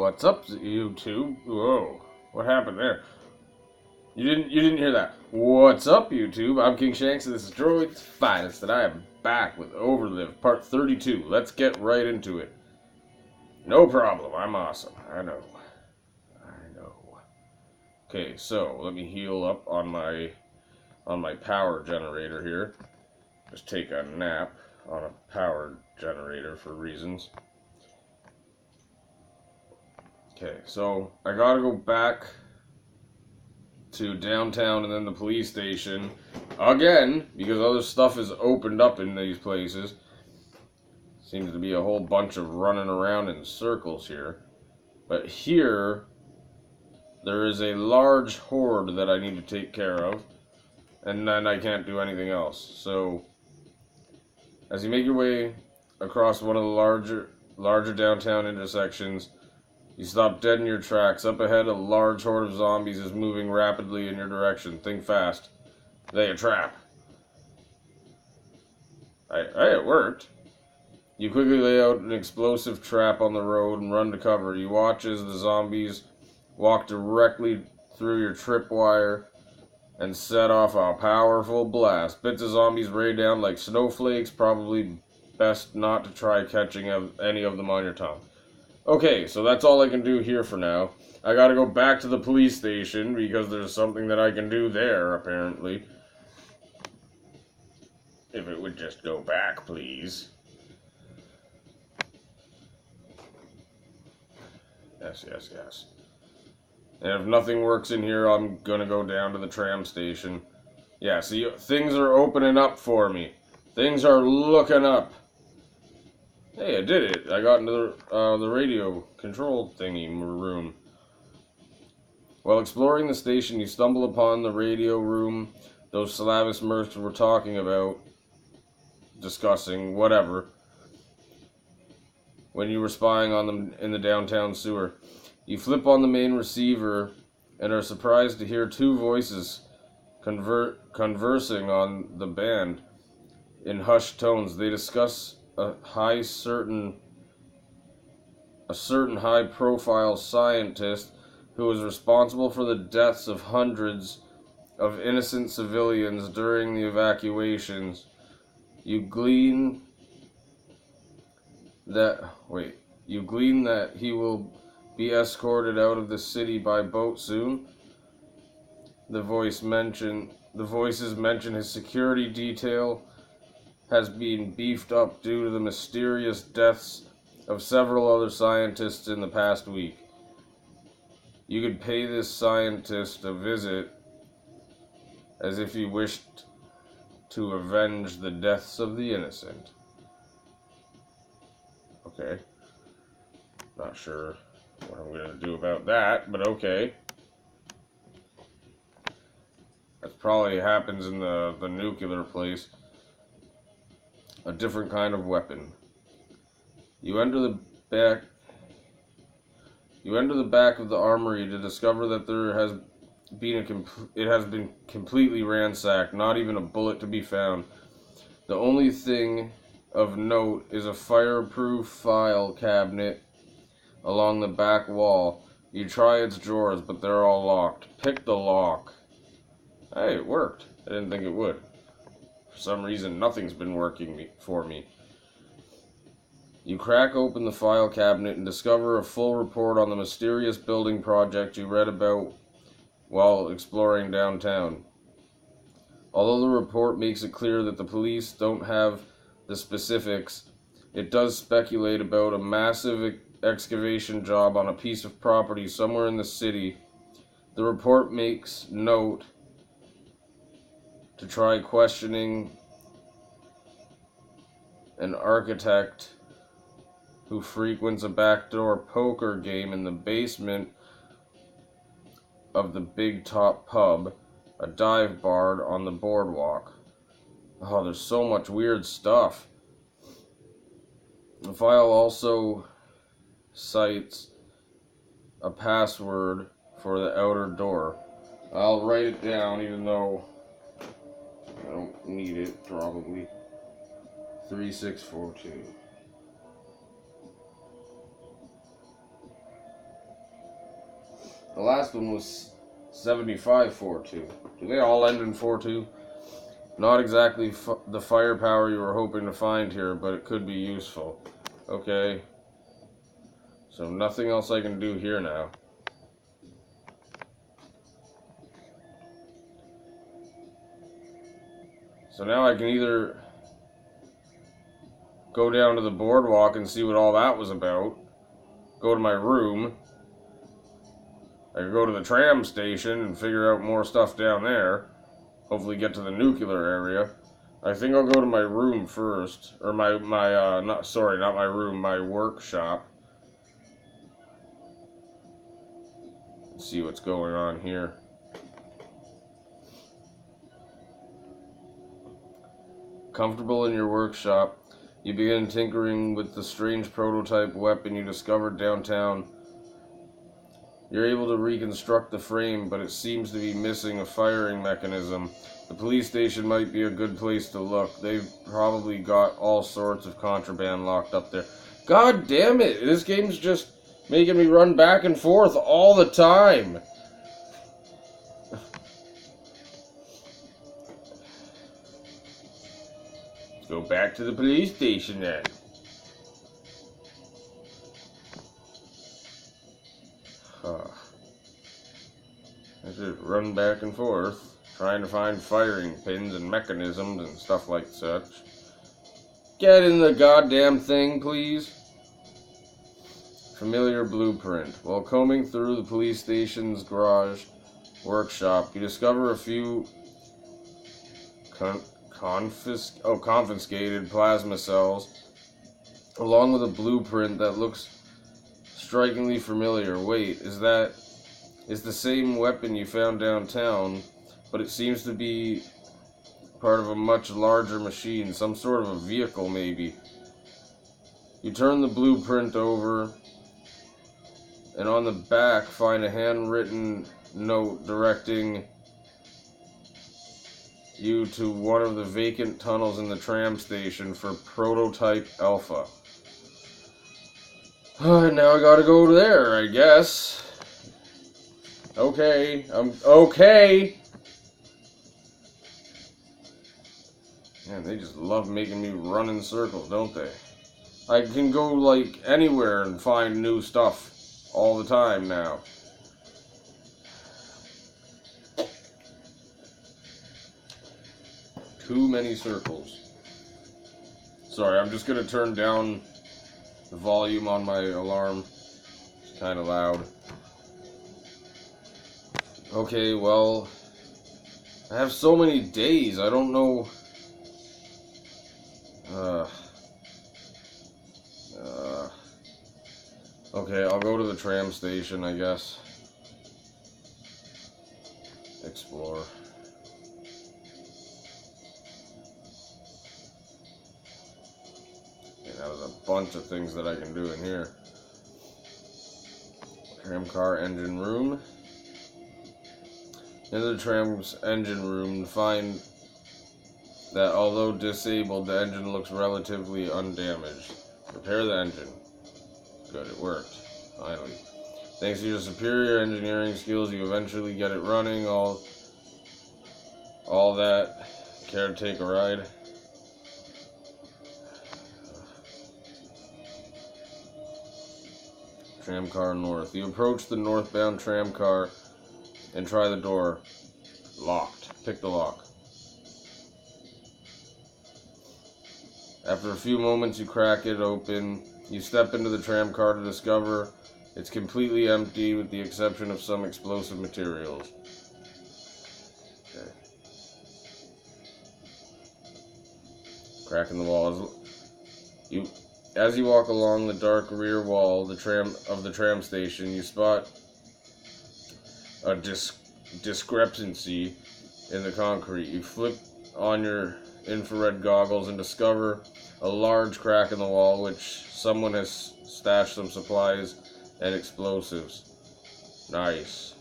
What's up, YouTube? Whoa, what happened there? You didn't hear that. What's up, YouTube? I'm King Shanks, and this is Droid's Finest, and I am back with Overlive, part 32. Let's get right into it. No problem. I'm awesome. I know. Okay, so let me heal up on my power generator here. Just take a nap on a power generator for reasons. Okay, so I gotta go back to downtown and then the police station again because other stuff is opened up in these places. Seems to be a whole bunch of running around in circles here. But here, there is a large horde that I need to take care of, and then I can't do anything else. So, as you make your way across one of the larger downtown intersections, you stop dead in your tracks. Up ahead, a large horde of zombies is moving rapidly in your direction. Think fast. They a trap. Hey, it worked. You quickly lay out an explosive trap on the road and run to cover. You watch as the zombies walk directly through your tripwire and set off a powerful blast. Bits of zombies rain down like snowflakes. Probably best not to try catching any of them on your tongue. Okay, so that's all I can do here for now. I gotta go back to the police station because there's something that I can do there, apparently. If it would just go back, please. Yes. And if nothing works in here, I'm gonna go down to the tram station. Yeah, see, things are opening up for me. Things are looking up. Hey, I did it. I got into the radio control thingy room. While exploring the station, you stumble upon the radio room those Slavis mercs were talking about, discussing, whatever, when you were spying on them in the downtown sewer. You flip on the main receiver and are surprised to hear two voices conversing on the band in hushed tones. They discuss a certain high-profile scientist who was responsible for the deaths of hundreds of innocent civilians during the evacuations. You glean that he will be escorted out of the city by boat soon. The voices mention his security detail has been beefed up due to the mysterious deaths of several other scientists in the past week. You could pay this scientist a visit as if he wished to avenge the deaths of the innocent. Okay. Not sure what I'm going to do about that, but okay. That probably happens in the nuclear place. A different kind of weapon. You enter the back of the Armory to discover that it has been completely ransacked, not even a bullet to be found. The only thing of note is a fireproof file cabinet along the back wall. You try its drawers, but they're all locked. Pick the lock. Hey, it worked. I didn't think it would. For some reason, nothing's been working for me. You crack open the file cabinet and discover a full report on the mysterious building project you read about while exploring downtown. Although the report makes it clear that the police don't have the specifics, it does speculate about a massive excavation job on a piece of property somewhere in the city. The report makes note to try questioning an architect who frequents a backdoor poker game in the basement of the Big Top Pub, a dive bar on the Boardwalk. Oh, there's so much weird stuff. The file also cites a password for the outer door. I'll write it down even though I don't need it, probably. 3642. The last one was 7542. Do they all end in 42? Not exactly the firepower you were hoping to find here, but it could be useful. Okay. So nothing else I can do here now. So now I can either go down to the boardwalk and see what all that was about. Go to my room. I could go to the tram station and figure out more stuff down there. Hopefully get to the nuclear area. I think I'll go to my room first. Or not my room, my workshop. Let's see what's going on here. Comfortable in your workshop, you begin tinkering with the strange prototype weapon you discovered downtown. You're able to reconstruct the frame, but it seems to be missing a firing mechanism. The police station might be a good place to look. They've probably got all sorts of contraband locked up there. God damn it! This game's just making me run back and forth all the time. Go back to the police station then. I just run back and forth, trying to find firing pins and mechanisms and stuff like such. Get in the goddamn thing, please. Familiar blueprint. While combing through the police station's garage workshop, you discover a few confiscated plasma cells, along with a blueprint that looks strikingly familiar. Wait, is the same weapon you found downtown, but it seems to be part of a much larger machine, some sort of a vehicle maybe. You turn the blueprint over, and on the back find a handwritten note directing you to one of the vacant tunnels in the tram station for Prototype Alpha. Now I gotta go there, I guess. Okay, I'm okay. Man, they just love making me run in circles, don't they? I can go, like, anywhere and find new stuff all the time now. Too many circles. Sorry, I'm just gonna turn down the volume on my alarm. It's kind of loud. Okay, well, I have so many days, I don't know. Okay, I'll go to the tram station, I guess. Explore. Okay, now there's a bunch of things that I can do in here. Tram car engine room. Into the tram's engine room, find that although disabled, the engine looks relatively undamaged. Repair the engine. Good, it worked. Finally. Thanks to your superior engineering skills, you eventually get it running. All that. Care to take a ride? Tram car north. You approach the northbound tram car and try the door. Locked. Pick the lock. After a few moments, you crack it open. You step into the tram car to discover it's completely empty with the exception of some explosive materials. Okay. Crack in the wall. As you walk along the dark rear wall of the tram station, you spot a discrepancy in the concrete. You flip on your infrared goggles and discover a large crack in the wall which someone has stashed some supplies and explosives. Nice.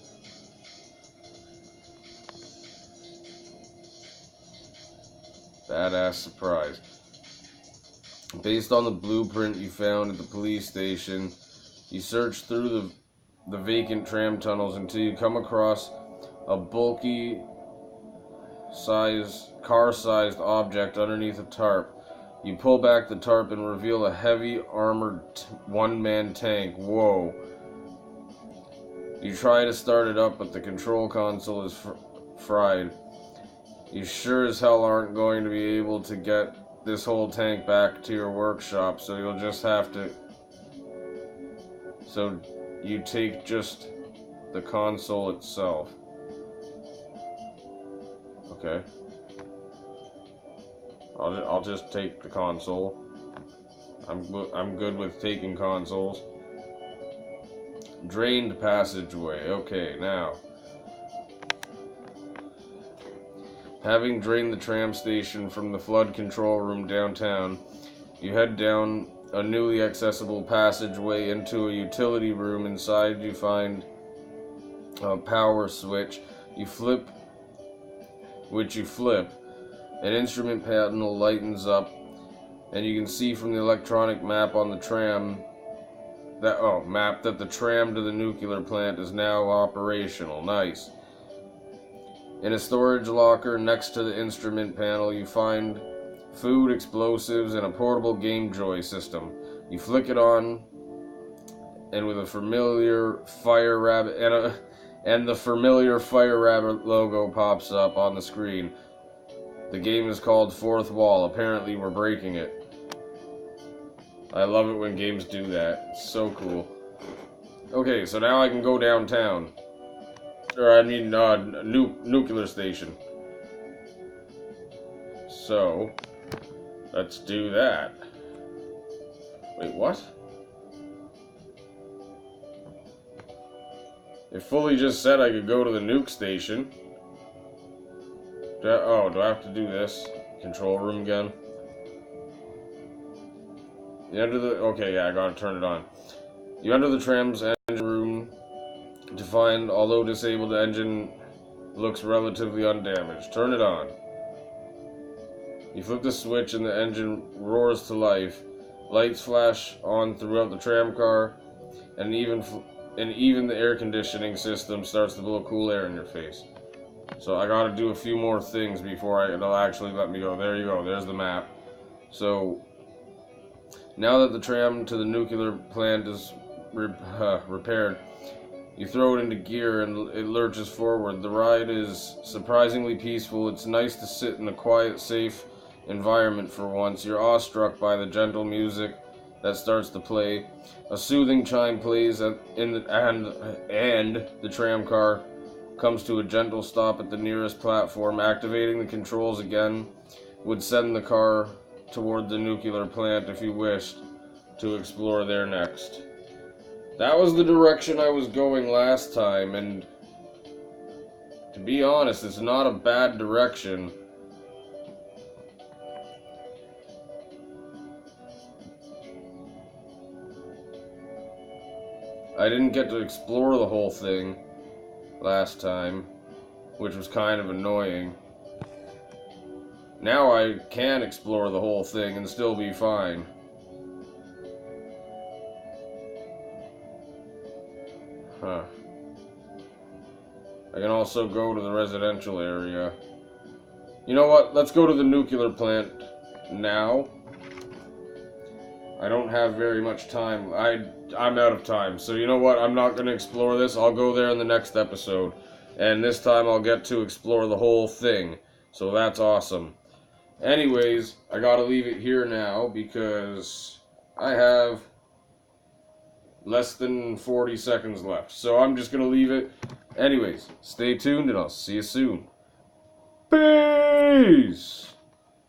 Badass surprise. Based on the blueprint you found at the police station, you search through the the vacant tram tunnels until you come across a bulky car-sized object underneath a tarp. You pull back the tarp and reveal a heavy armored one-man tank. Whoa. You try to start it up, but the control console is fried. You sure as hell aren't going to be able to get this whole tank back to your workshop, so you'll just have to... So you take just the console itself. Okay. I'll just take the console. I'm good with taking consoles. Drained passageway. Okay, now. Having drained the tram station from the flood control room downtown, you head down a newly accessible passageway into a utility room. Inside you find a power switch. You flip, an instrument panel lightens up, and you can see from the electronic map on the tram that the tram to the nuclear plant is now operational. Nice. In a storage locker next to the instrument panel, you find food, explosives, and a portable Game Joy system. You flick it on, and with a familiar Fire Rabbit and the familiar Fire Rabbit logo pops up on the screen. The game is called Fourth Wall. Apparently, we're breaking it. I love it when games do that. It's so cool. Okay, so now I can go downtown. Or, I mean, nuclear station. So, let's do that. Wait, what? It fully just said I could go to the nuke station. Do I have to do this? Control room again? You enter the... Okay, yeah, I gotta turn it on. You enter the tram's engine room to find, although disabled, the engine looks relatively undamaged. Turn it on. You flip the switch and the engine roars to life. Lights flash on throughout the tram car, and even the air conditioning system starts to blow cool air in your face. So I gotta do a few more things before it'll actually let me go. There you go, there's the map. So, now that the tram to the nuclear plant is repaired, you throw it into gear and it lurches forward. The ride is surprisingly peaceful. It's nice to sit in a quiet, safe environment for once. You're awestruck by the gentle music that starts to play. A soothing chime plays and the tram car comes to a gentle stop at the nearest platform. Activating the controls again would send the car toward the nuclear plant if you wished to explore there next. That was the direction I was going last time, and to be honest, it's not a bad direction. I didn't get to explore the whole thing last time, which was kind of annoying. Now I can explore the whole thing and still be fine. Huh. I can also go to the residential area. You know what? Let's go to the nuclear plant now. I don't have very much time. I'm out of time. So you know what? I'm not going to explore this. I'll go there in the next episode. And this time I'll get to explore the whole thing. So that's awesome. Anyways, I gotta leave it here now because I have less than 40 seconds left. So I'm just gonna leave it. Anyways, stay tuned and I'll see you soon. Peace!